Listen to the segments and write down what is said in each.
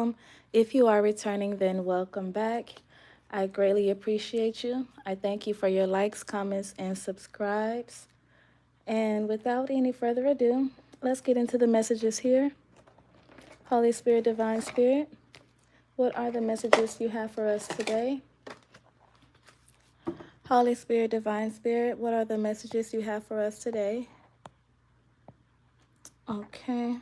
welcome. If you are returning, then welcome back. I greatly appreciate you. I thank you for your likes, comments, and subscribes. And without any further ado, let's get into the messages here. Holy Spirit, Divine Spirit, what are the messages you have for us today? Holy Spirit, Divine Spirit, what are the messages you have for us today? Okay.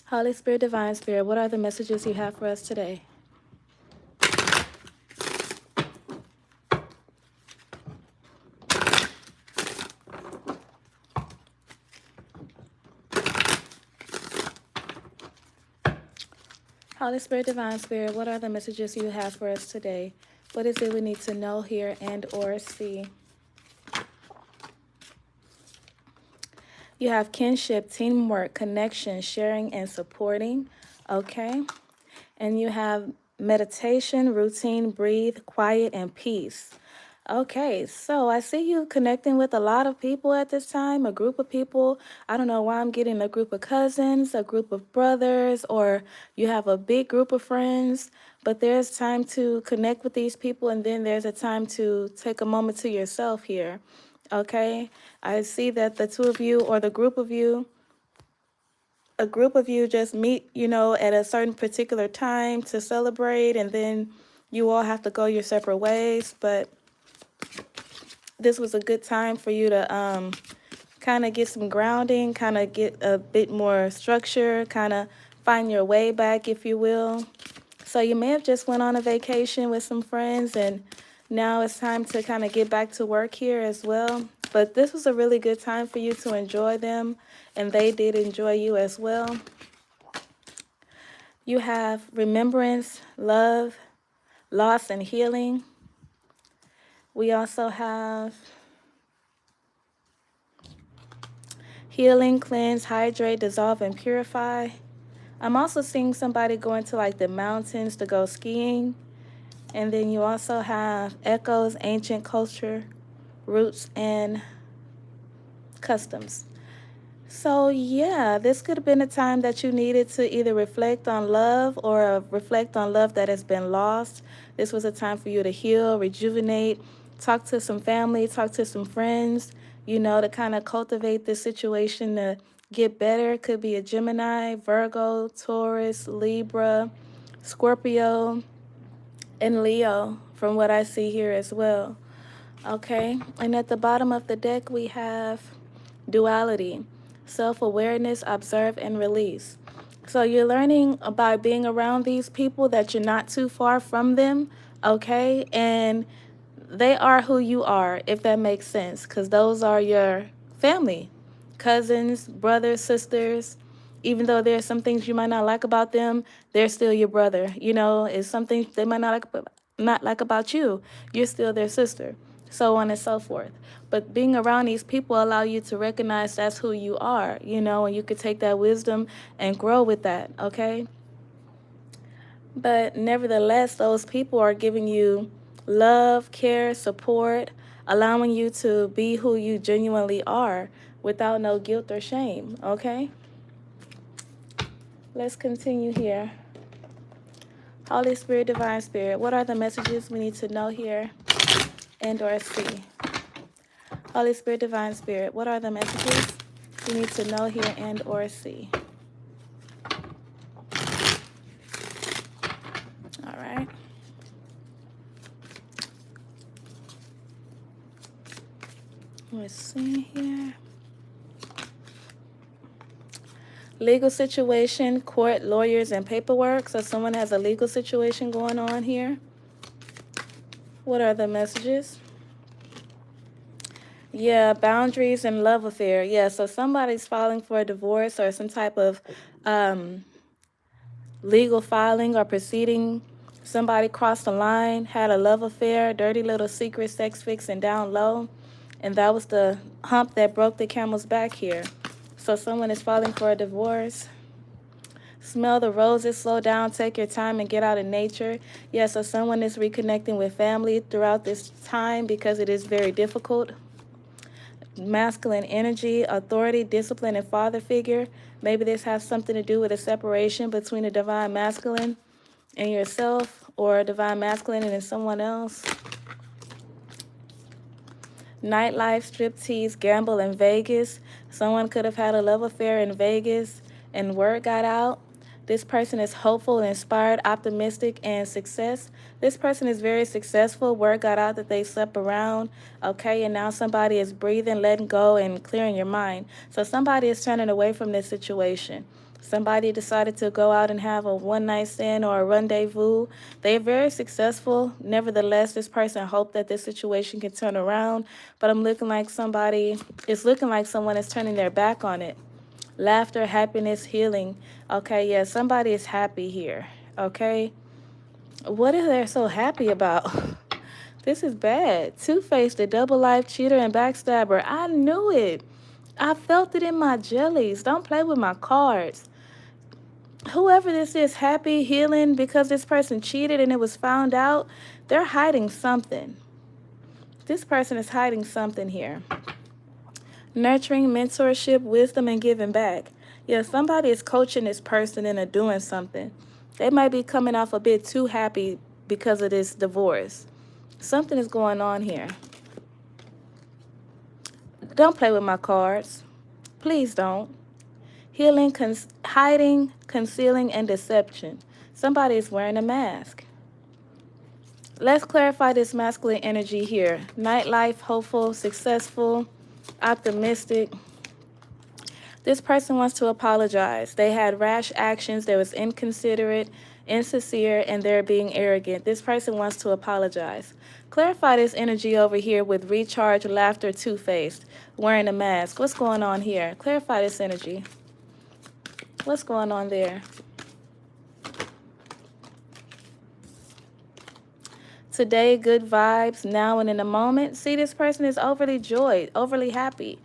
Holy Spirit, Divine Spirit, what are the messages you have for us today? Holy Spirit, Divine Spirit, what are the messages you have for us today? What is it we need to know, hear, and or see? You have kinship, teamwork, connection, sharing, and supporting. Okay. And you have meditation, routine, breathe, quiet, and peace. Okay, so I see you connecting with a lot of people at this time, a group of people. I don't know why I'm getting a group of cousins, a group of brothers, or you have a big group of friends, but there's time to connect with these people, and then there's a time to take a moment to yourself here. Okay, I see that the two of you or the group of you, a group of you just meet, at a certain particular time to celebrate, and then you all have to go your separate ways, but this was a good time for you to kind of get some grounding, kind of get a bit more structure, kind of find your way back, if you will. So you may have just went on a vacation with some friends, and now it's time to kind of get back to work here as well. But this was a really good time for you to enjoy them, and they did enjoy you as well. You have remembrance, love, loss, and healing. We also have healing, cleanse, hydrate, dissolve, and purify. I'm also seeing somebody going to like the mountains to go skiing. And then you also have echoes, ancient culture, roots, and customs. So yeah, this could have been a time that you needed to either reflect on love or reflect on love that has been lost. This was a time for you to heal, rejuvenate, talk to some family, talk to some friends, to kind of cultivate this situation to get better. Could be a Gemini, Virgo, Taurus, Libra, Scorpio, and Leo, from what I see here as well. Okay, and at the bottom of the deck we have duality, self-awareness, observe, and release. So you're learning by being around these people that you're not too far from them, okay? And they are who you are, if that makes sense, because those are your family, cousins, brothers, sisters. Even though there's some things you might not like about them, they're still your brother. It's something they might not like about you. You're still their sister, so on and so forth. But being around these people allow you to recognize that's who you are, and you could take that wisdom and grow with that, okay? But nevertheless, those people are giving you love, care, support, allowing you to be who you genuinely are without no guilt or shame, okay? Let's continue here. Holy Spirit, Divine Spirit, what are the messages we need to know here and or see? Holy Spirit, Divine Spirit, what are the messages we need to know here and or see? All right. Let's see here. Legal situation, court, lawyers, and paperwork. So someone has a legal situation going on here. What are the messages? Yeah, boundaries and love affair. Yeah, so somebody's filing for a divorce or some type of legal filing or proceeding. Somebody crossed the line, had a love affair, dirty little secret sex fixing down low. And that was the hump that broke the camel's back here. So someone is filing for a divorce. Smell the roses, slow down, take your time, and get out in nature. Yeah, so someone is reconnecting with family throughout this time because it is very difficult. Masculine energy, authority, discipline, and father figure, Maybe this has something to do with a separation between the divine masculine and yourself, or a divine masculine and someone else. Nightlife, striptease, gamble in Vegas. Someone could have had a love affair in Vegas and word got out. This person is hopeful, inspired, optimistic, and success. This person is very successful. Word got out that they slept around, okay, and now somebody is breathing, letting go, and clearing your mind. So somebody is turning away from this situation. Somebody decided to go out and have a one-night stand or a rendezvous. They're very successful. Nevertheless, this person hoped that this situation can turn around, but it's looking like someone is turning their back on it. Laughter, happiness, healing. Okay, yeah, somebody is happy here, okay? What is they so happy about? This is bad. Two-faced, a double life cheater and backstabber. I knew it. I felt it in my jellies. Don't play with my cards. Whoever this is, happy, healing, because this person cheated and it was found out, they're hiding something. This person is hiding something here. Nurturing, mentorship, wisdom, and giving back. Yeah, somebody is coaching this person into doing something. They might be coming off a bit too happy because of this divorce. Something is going on here. Don't play with my cards. Please don't. Healing, hiding, concealing, and deception. Somebody is wearing a mask. Let's clarify this masculine energy here. Nightlife, hopeful, successful, optimistic. This person wants to apologize. They had rash actions. They was inconsiderate, insincere, and they're being arrogant. This person wants to apologize. Clarify this energy over here with recharge, laughter, two-faced, wearing a mask. What's going on here? Clarify this energy. What's going on there? Today, good vibes, now and in the moment. See, this person is overly joyed, overly happy.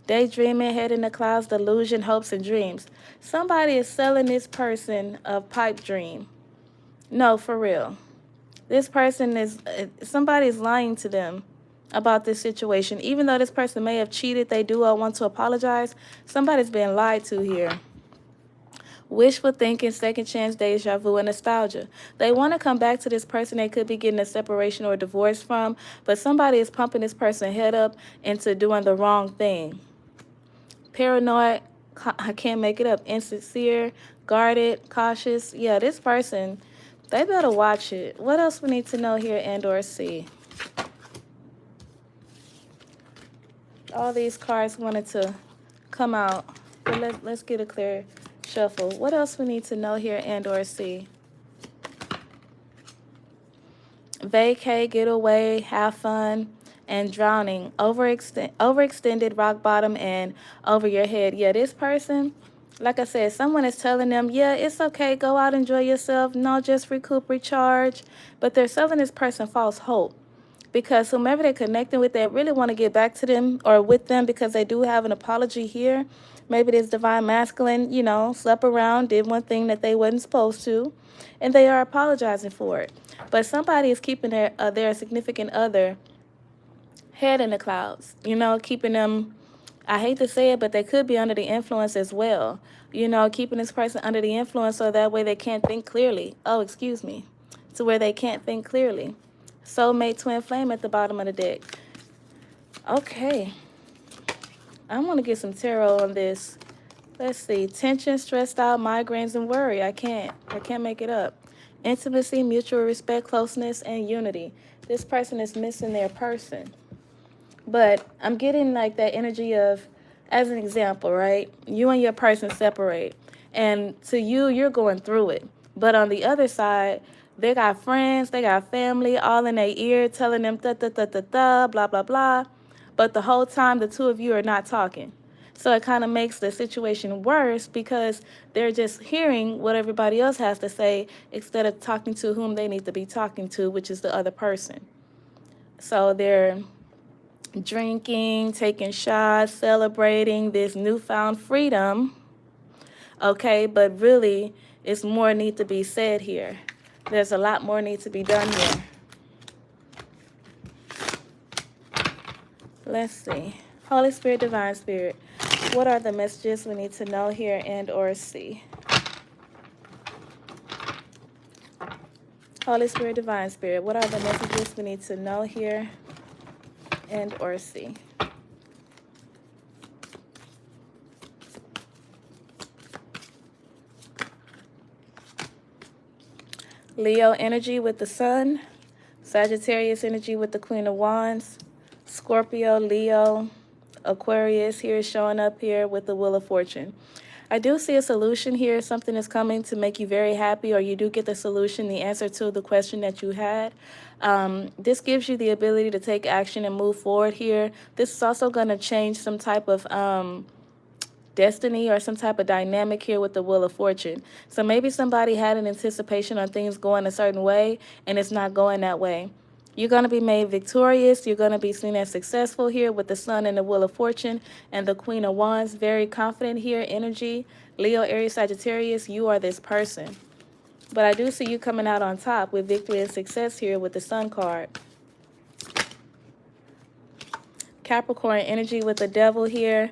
Daydreaming, head in the clouds, delusion, hopes, and dreams. Somebody is selling this person a pipe dream. No, for real. This person somebody is lying to them about this situation. Even though this person may have cheated, they do want to apologize. Somebody's being lied to here. Wishful thinking, second chance, deja vu, and nostalgia. They want to come back to this person they could be getting a separation or a divorce from, but somebody is pumping this person's head up into doing the wrong thing. Paranoid, I can't make it up, insincere, guarded, cautious. Yeah, this person, they better watch it. What else we need to know here and or see? All these cards wanted to come out, but let's get a clear shuffle. What else we need to know here and or see? Vacay, get away, have fun, and drowning. Overextended, rock bottom, and over your head. Yeah, this person, like I said, someone is telling them, yeah, it's okay, go out, enjoy yourself. No, just recoup, recharge. But they're selling this person false hope. Because whomever they're connecting with, they really want to get back to them or with them because they do have an apology here. Maybe this divine masculine, slept around, did one thing that they wasn't supposed to, and they are apologizing for it. But somebody is keeping their significant other head in the clouds, keeping them, I hate to say it, but they could be under the influence as well. Keeping this person under the influence so that way they can't think clearly. Oh, excuse me. To where they can't think clearly. Soulmate, twin flame at the bottom of the deck. Okay. I want to get some tarot on this. Let's see. Tension, stressed out, migraines, and worry. I can't make it up. Intimacy, mutual respect, closeness, and unity. This person is missing their person. But I'm getting like that energy of, as an example, right? You and your person separate. And to you, you're going through it. But on the other side, they got friends, they got family all in their ear telling them blah, blah, blah. But the whole time, the two of you are not talking. So it kind of makes the situation worse because they're just hearing what everybody else has to say instead of talking to whom they need to be talking to, which is the other person. So they're drinking, taking shots, celebrating this newfound freedom. Okay, but really, it's more need to be said here. There's a lot more need to be done here. Let's see. Holy Spirit, Divine Spirit. What are the messages we need to know, hear, and or see? Holy Spirit, Divine Spirit, what are the messages we need to know, hear, and or see? Leo energy with the Sun, Sagittarius energy with the Queen of Wands, Scorpio, Leo, Aquarius here is showing up here with the Wheel of Fortune. I do see a solution here. Something is coming to make you very happy, or you do get the solution, the answer to the question that you had. This gives you the ability to take action and move forward here. This is also going to change some type of destiny or some type of dynamic here with the Wheel of Fortune. So maybe somebody had an anticipation on things going a certain way and it's not going that way. You're going to be made victorious. You're going to be seen as successful here with the Sun and the Wheel of Fortune and the Queen of Wands. Very confident here, energy. Leo, Aries, Sagittarius, you are this person. But I do see you coming out on top with victory and success here with the Sun card. Capricorn energy with the Devil here.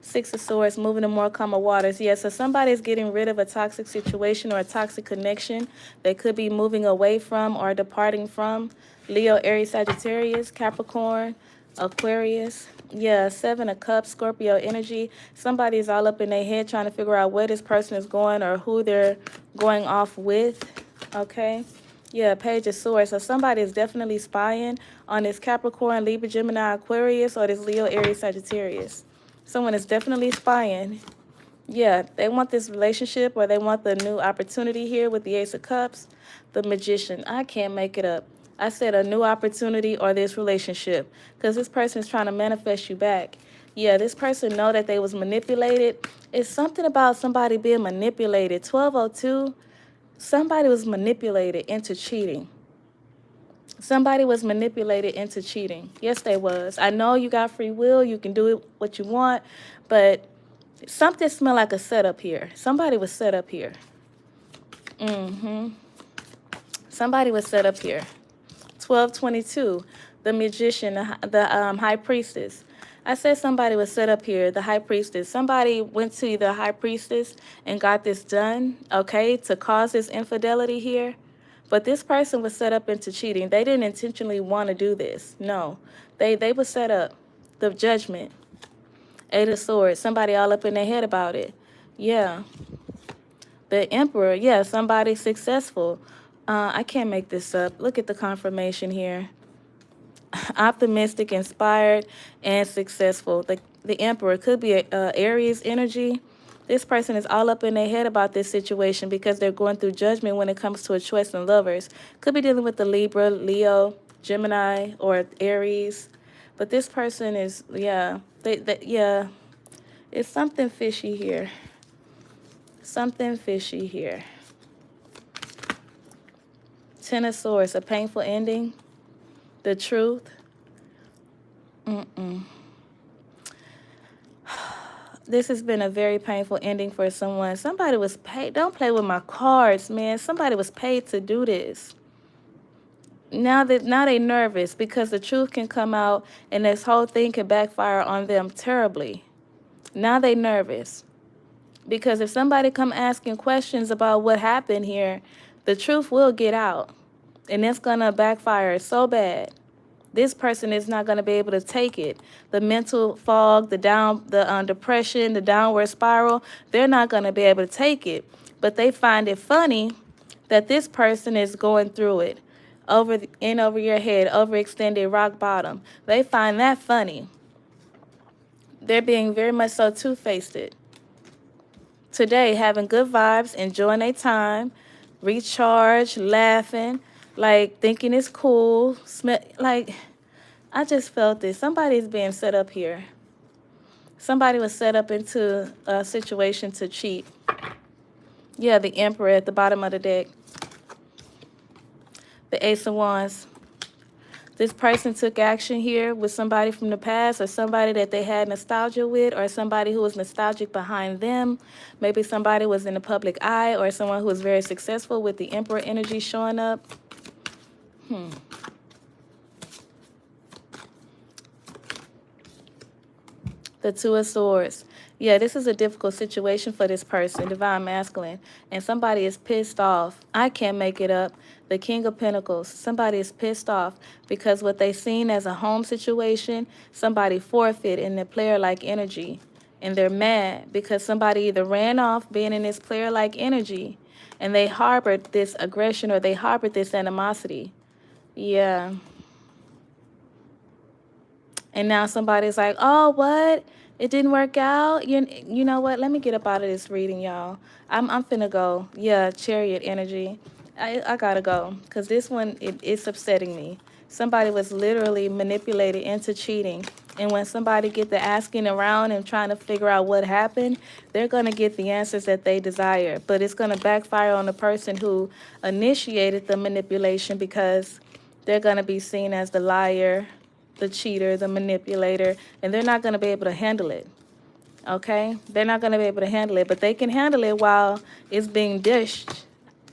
Six of Swords, moving to more calmer waters. Yeah, so somebody's getting rid of a toxic situation or a toxic connection they could be moving away from or departing from. Leo, Aries, Sagittarius, Capricorn, Aquarius. Yeah, Seven of Cups, Scorpio energy. Somebody's all up in their head trying to figure out where this person is going or who they're going off with. Okay. Yeah, Page of Swords. So somebody is definitely spying on this Capricorn, Libra, Gemini, Aquarius, or this Leo, Aries, Sagittarius. Someone is definitely spying. Yeah, they want this relationship or they want the new opportunity here with the Ace of Cups. The Magician. I can't make it up. I said a new opportunity or this relationship because this person is trying to manifest you back. Yeah, this person know that they was manipulated. It's something about somebody being manipulated. 1202, somebody was manipulated into cheating. Somebody was manipulated into cheating. Yes, they was. I know you got free will. You can do it what you want. But something smelled like a setup here. Somebody was set up here. Somebody was set up here. 1222, the Magician, the High Priestess. I said somebody was set up here, the High Priestess. Somebody went to the High Priestess and got this done, okay, to cause this infidelity here. But this person was set up into cheating. They didn't intentionally want to do this. No, they were set up. The Judgment, Eight of Swords. Somebody all up in their head about it. Yeah. The Emperor. Yeah, somebody successful. I can't make this up. Look at the confirmation here. Optimistic, inspired, and successful. The Emperor could be a Aries energy. This person is all up in their head about this situation because they're going through judgment when it comes to a choice in lovers. Could be dealing with the Libra, Leo, Gemini, or Aries. But this person is, yeah, yeah, it's something fishy here. Something fishy here. Ten of Swords, a painful ending. The Truth. This has been a very painful ending for someone. Somebody was paid. Don't play with my cards, man. Somebody was paid to do this. Now they nervous because the truth can come out and this whole thing can backfire on them terribly. Now they nervous. Because if somebody come asking questions about what happened here, the truth will get out. And it's going to backfire so bad. This person is not going to be able to take it. The mental fog, the depression, the downward spiral, they're not going to be able to take it. But they find it funny that this person is going through it. Over your head, overextended, rock bottom. They find that funny. They're being very much so two-faced. Today, having good vibes, enjoying their time, recharge, laughing, like thinking it's cool, like I just felt this. Somebody's being set up here. Somebody was set up into a situation to cheat. Yeah, the Emperor at the bottom of the deck. The Ace of Wands. This person took action here with somebody from the past or somebody that they had nostalgia with or somebody who was nostalgic behind them. Maybe somebody was in the public eye or someone who was very successful with the Emperor energy showing up. The Two of Swords. Yeah, this is a difficult situation for this person, divine masculine, and somebody is pissed off. I can't make it up. The King of Pentacles. Somebody is pissed off because what they seen as a home situation, somebody forfeit in their player-like energy. And they're mad because somebody either ran off being in this player-like energy and they harbored this aggression or they harbored this animosity. Yeah. And now somebody's like, oh, what? It didn't work out? You know what? Let me get up out of this reading, y'all. I'm finna go. Yeah, chariot energy. I gotta go because this one, it's upsetting me. Somebody was literally manipulated into cheating. And when somebody get the asking around and trying to figure out what happened, they're going to get the answers that they desire. But it's going to backfire on the person who initiated the manipulation because they're going to be seen as the liar, the cheater, the manipulator, and they're not going to be able to handle it. Okay? They're not going to be able to handle it, but they can handle it while it's being dished.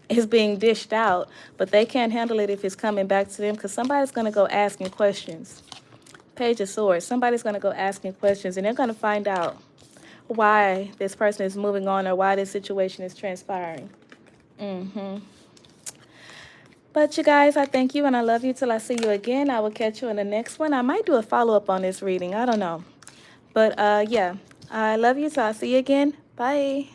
It's being dished out, but they can't handle it if it's coming back to them because somebody's going to go asking questions. Page of Swords. Somebody's going to go asking questions, and they're going to find out why this person is moving on or why this situation is transpiring. But you guys, I thank you and I love you till I see you again. I will catch you in the next one. I might do a follow-up on this reading. I don't know. But yeah, I love you till I see you again. Bye.